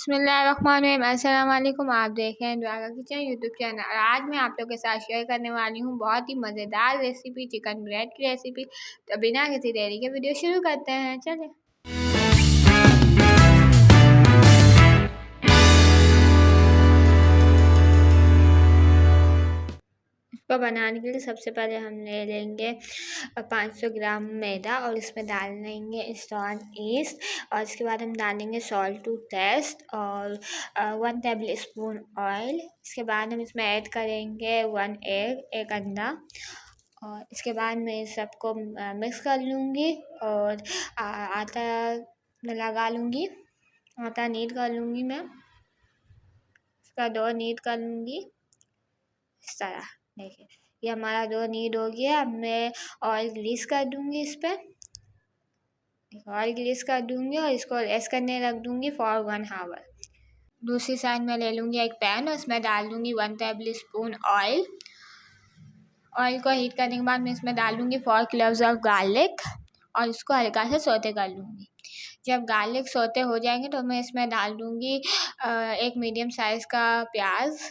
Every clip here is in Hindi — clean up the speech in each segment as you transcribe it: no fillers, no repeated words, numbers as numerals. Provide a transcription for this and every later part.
बिस्मिल्लाहिर्रहमानिर्रहीम। अस्सलाम वालेकुम। आप देख रहे हैं द्वारा किचन यूट्यूब चैनल और आज मैं आप लोग के साथ शेयर करने वाली हूँ बहुत ही मज़ेदार रेसिपी, चिकन ब्रेड की रेसिपी। तो बिना किसी देरी के वीडियो शुरू करते हैं, चलें। इसको बनाने के लिए सबसे पहले हम ले लेंगे 500 ग्राम मैदा और इसमें डाल देंगे स्टोन ईस्ट और इसके बाद हम डालेंगे सॉल्ट टू टेस्ट और 1 टेबल स्पून ऑयल। इसके बाद हम इसमें ऐड करेंगे 1 एग, एक अंडा और इसके बाद मैं सबको मिक्स कर लूँगी और आटा लगा लूँगी, आटा नीड कर लूँगी मैं, इसका डो नीड कर लूँगी इस तरह। देखिए ये हमारा डो नीड हो गया। अब मैं ऑयल ग्रीस कर दूँगी इस पर, ऑयल ग्रीस कर दूँगी और इसको रेस्ट करने रख दूँगी फॉर 1 आवर। दूसरी साइड में ले लूँगी एक पैन और इसमें डाल दूँगी 1 टेबल स्पून ऑयल। ऑयल को हीट करने के बाद मैं इसमें डालूँगी 4 क्लोव्स ऑफ गार्लिक और इसको हल्का से सौते कर लूँगी। जब गार्लिक सौते हो जाएंगे तो मैं इसमें डाल दूँगी एक मीडियम साइज़ का प्याज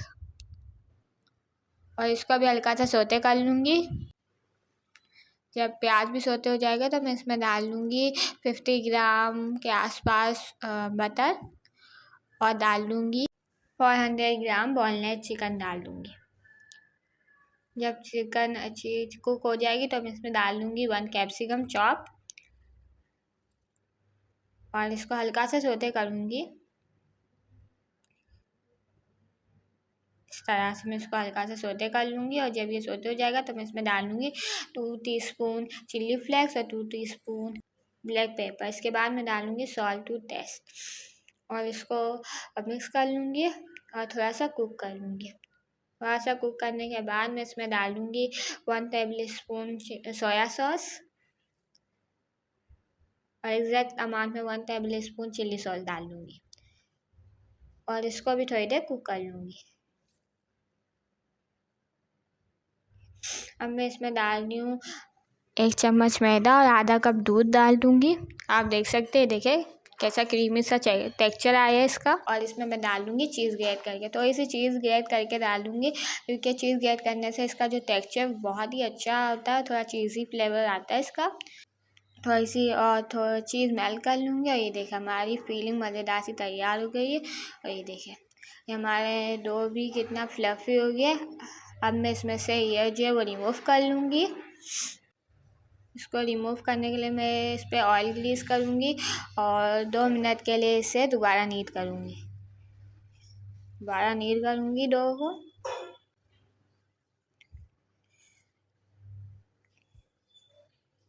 और इसको भी हल्का सा सौते कर लूँगी। जब प्याज भी सौते हो जाएगा तो मैं इसमें डाल लूँगी 50 ग्राम के आसपास बटर और डाल लूँगी 400 ग्राम बोनलेस चिकन डाल दूँगी। जब चिकन अच्छी कुक हो जाएगी तो मैं इसमें डाल लूँगी 1 कैप्सिकम चॉप और इसको हल्का से सौते करूँगी। इस तरह से मैं इसको हल्का से सौते कर लूँगी और जब ये सौते हो जाएगा तो मैं इसमें डाल लूँगी 2 टीस्पून चिल्ली फ्लेक्स और 2 टीस्पून ब्लैक पेपर। इसके बाद मैं डालूँगी सॉल्ट टू टेस्ट और इसको मिक्स कर लूँगी और थोड़ा सा कुक कर लूँगी। थोड़ा सा कुक करने के बाद मैं इसमें डालूँगी 1 टेबल स्पून सोया सॉस और एग्जैक्ट अमाउंट में 1 टेबल स्पून चिल्ली सॉस डाल लूँगी और इसको भी थोड़ी देर कुक कर लूँगी। अब मैं इसमें डाल रही हूँ 1 चम्मच मैदा और आधा कप दूध डाल दूँगी। आप देख सकते हैं, देखें कैसा क्रीमी सा टेक्सचर आया है इसका। और इसमें मैं डाल दूँगी चीज़ ग्रेट करके, तो इसी चीज़ ग्रेट करके डाल दूँगी क्योंकि चीज़ ग्रेट करने से इसका जो टेक्सचर बहुत ही अच्छा होता है, थोड़ा चीज़ी फ्लेवर आता है इसका। थोड़ी सी और थोड़ी चीज़ मेल्ट कर लूँगी और ये देखिए हमारी फीलिंग मज़ेदार सी तैयार हो गई है। और ये देखिए ये हमारे डो भी कितना फ्लफ़ी हो गया। अब मैं इसमें से ये जो है वो रिमूव कर लूँगी। इसको रिमूव करने के लिए मैं इस पर ऑयल ग्रीस करूँगी और 2 मिनट के लिए इसे दोबारा नीट करूँगी, डो को।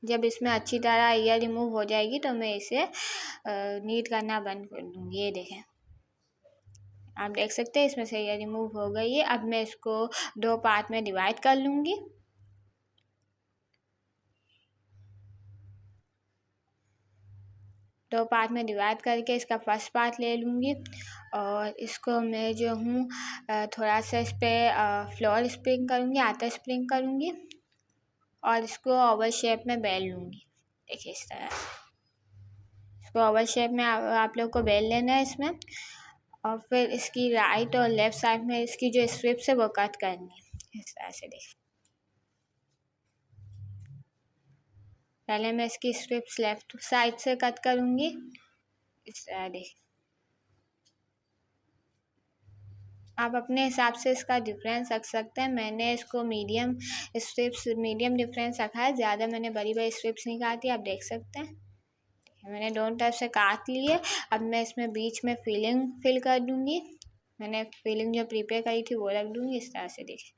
जब इसमें अच्छी तरह एयर रिमूव हो जाएगी तो मैं इसे नीट करना बंद कर दूँगी। ये देखें, आप देख सकते हैं इसमें से एयर रिमूव हो गई है। अब मैं इसको 2 पार्ट में डिवाइड कर लूँगी। दो पार्ट में डिवाइड करके इसका फर्स्ट पार्ट ले लूँगी और इसको मैं जो हूँ थोड़ा सा इस पर फ्लोर स्प्रिंग करूँगी, आटा स्प्रिंग करूँगी और इसको ओवल शेप में बेल लूँगी। देखिए इस तरह से इसको ओवल शेप में आप लोग को बेल लेना है इसमें। और फिर इसकी राइट और लेफ़्ट साइड में इसकी जो स्ट्रिप्स है वो कट करनी है इस तरह से। देखिए पहले मैं इसकी स्ट्रिप्स लेफ़्ट साइड से कट करूँगी इस तरह। देखिए आप अपने हिसाब से इसका डिफरेंस रख सकते हैं। मैंने इसको मीडियम डिफरेंस रखा है, ज़्यादा मैंने बड़ी बड़ी स्ट्रिप्स नहीं काटी। आप देख सकते हैं मैंने दोनों तरफ से काट लिए। अब मैं इसमें बीच में फिल कर दूँगी। मैंने फिलिंग जो प्रिपेयर करी थी वो रख दूँगी इस तरह से। देखिए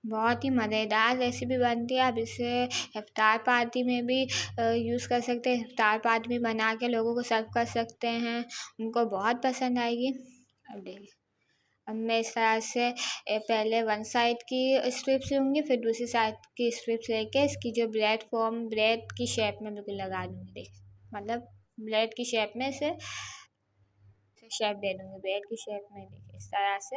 बहुत ही मज़ेदार रेसिपी बनती है। आप इसे इफ्तार पार्टी में भी यूज़ कर सकते हैं। इफ्तार पार्टी में बना के लोगों को सर्व कर सकते हैं, उनको बहुत पसंद आएगी। अब देखिए अब मैं इस तरह से पहले 1 साइड की स्ट्रिप्स लूँगी, फिर दूसरी साइड की स्ट्रिप्स लेके इसकी जो ब्रेड की शेप में बिल्कुल लगा दूँगी। देखिए मतलब ब्रेड की शेप में इसे शेप दे दूँगी, ब्रेड की शेप में। देखिए इस तरह से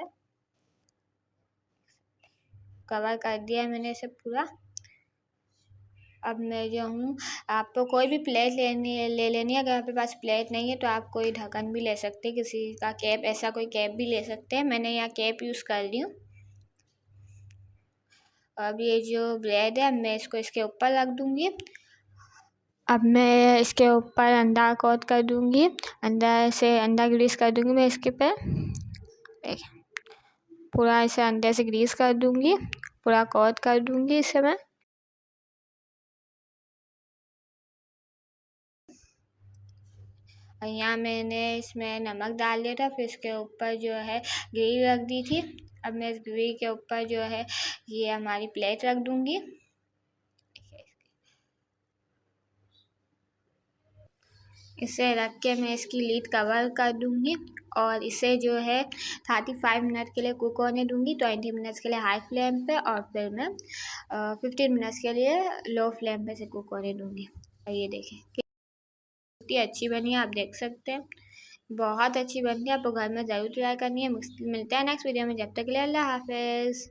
कवर कर दिया मैंने इसे पूरा। अब मैं जो हूँ, आपको कोई भी प्लेट ले लेनी है। अगर आपके पास प्लेट नहीं है तो आप कोई ढक्कन भी ले सकते हैं, किसी का कैप, ऐसा कोई कैप भी ले सकते हैं। मैंने यहाँ कैप यूज़ कर ली हूँ। अब ये जो ब्रेड है मैं इसको इसके ऊपर रख दूँगी। अब मैं इसके ऊपर अंडा कोट कर दूँगी, अंडा ग्रीस कर दूँगी मैं इसके पे। पूरा इसे अंडे से ग्रीस कर दूँगी, पूरा कोट कर दूँगी इसे मैं। और यहाँ मैंने इसमें नमक डाल दिया था, फिर इसके ऊपर जो है ग्रिल रख दी थी। अब मैं इस ग्रिल के ऊपर जो है ये हमारी प्लेट रख दूँगी। इसे रख के मैं इसकी लीड कवर कर दूँगी और इसे जो है 35 मिनट के लिए कुक होने दूँगी। 20 मिनट्स के लिए हाई फ्लेम पे और फिर मैं 15 मिनट्स के लिए लो फ्लेम पे से कुक होने दूँगी। और ये देखें कितनी अच्छी बनी है, आप देख सकते हैं, बहुत अच्छी बनी है। आपको घर में ज़रूर ट्राई करनी है। मिलते हैं नेक्स्ट वीडियो में, जब तक के लिए अल्लाह हाफ़िज़।